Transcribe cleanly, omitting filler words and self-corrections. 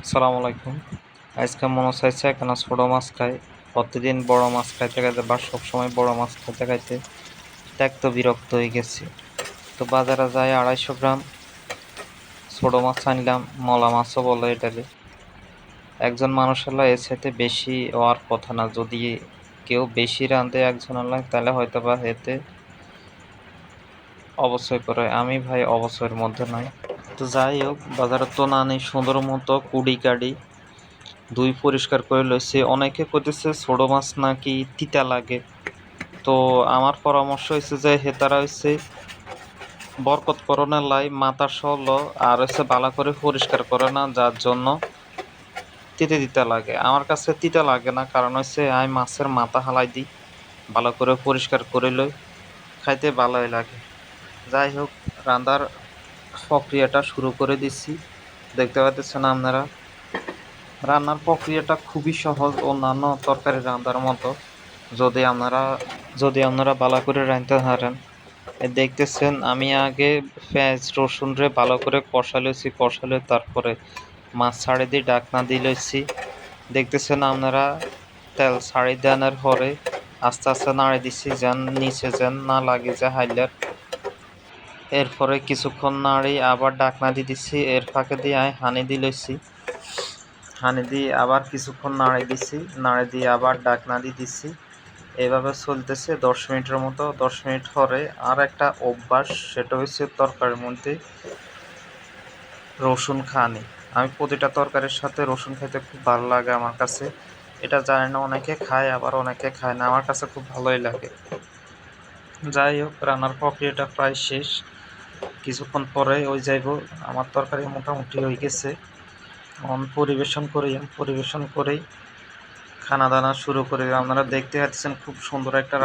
আসসালামু আলাইকুম। আজকে মনে চাইছে কেন ছোট মাছ খাই। প্রতিদিন বড় মাছ খাইতে খাইতে বা সবসময় বড় মাছ খাইতে খাইতে ত্যক্ত বিরক্ত হয়ে গেছি। তো বাজারে যাই 250 গ্রাম ছোট মাছ আনলাম, মলা মাছও বলে এটারে। একজন মানুষ হলো এর সাথে বেশি হওয়ার কথা না, যদি কেউ বেশি রাঁধে একজন হলো তাহলে হয়তো বা এতে অবশ্যই করে, আমি ভাই অবশ্যের মধ্যে নাই। তো যাই হোক, বাজারে তো না নেই সুন্দর মতো কুড়ি কাড়ি দুই পরিষ্কার করে লইছি। অনেকে কইতেছে ছোট মাছ নাকি তিতা লাগে। তো আমার পরামর্শ হয়েছে যে হেতারা হচ্ছে বরকত করোনা লাই মাথা সহ আর হচ্ছে বালা করে পরিষ্কার করে না, যার জন্য তিতে তিতা লাগে। আমার কাছে তিতা লাগে না, কারণ হচ্ছে আমি মাছের মাথা হালাই দিই, ভালো করে পরিষ্কার করে লই, খাইতে ভালোই লাগে। যাই হোক, রান্নার প্রক্রিয়াটা শুরু করে দিচ্ছি। দেখতে পাচ্ছেন আপনারা, রান্নার প্রক্রিয়াটা খুবই সহজ অন্যান্য তরকারি রান্নার মতো, যদি আপনারা ভালো করে রাঁধতে পারেন। দেখতেছেন আমি আগে পেঁয়াজ রসুন রে ভালো করে কষালে তারপরে মাছ ছাড়ে দিয়ে ডাকনা দিয়ে লইছি। দেখতেছেন আপনারা, তেল ছাড়ি দেওয়ার পরে আস্তে আস্তে নাড়ে দিচ্ছি যেন নিচে যেন না লাগে যে হাইলার। এরপরে কিছুক্ষণ নাড়ি আবার ডাকনা দিয়ে দিচ্ছি, এর ফাঁকে দিয়ে আমি হানি দিয়ে লইছি। হানি দিয়ে আবার কিছুক্ষণ নাড়ে দিছি, নাড়ে দিয়ে আবার ডাকনা দিয়ে দিচ্ছি। এভাবে চলতেছে 10 মিনিটের মতো। 10 মিনিট পরে আর একটা অভ্যাস, সেটা হচ্ছে তরকারির মধ্যে রসুন খানি। আমি প্রতিটা তরকারির সাথে রসুন খেতে খুব ভালো লাগে আমার কাছে। এটা জানি না, অনেকে খায় আবার অনেকে খায় না, আমার কাছে খুব ভালোই লাগে। যাই হোক, রান্নার প্রক্রিয়াটা প্রায় শেষ, কিছুক্ষণ পরে ওই যাইব। আমার তরকারি মোটামুটি হয়ে গেছে। পরিবেশন করেই খানা দানা শুরু করে। আপনারা দেখতে পাচ্ছেন খুব সুন্দর একটা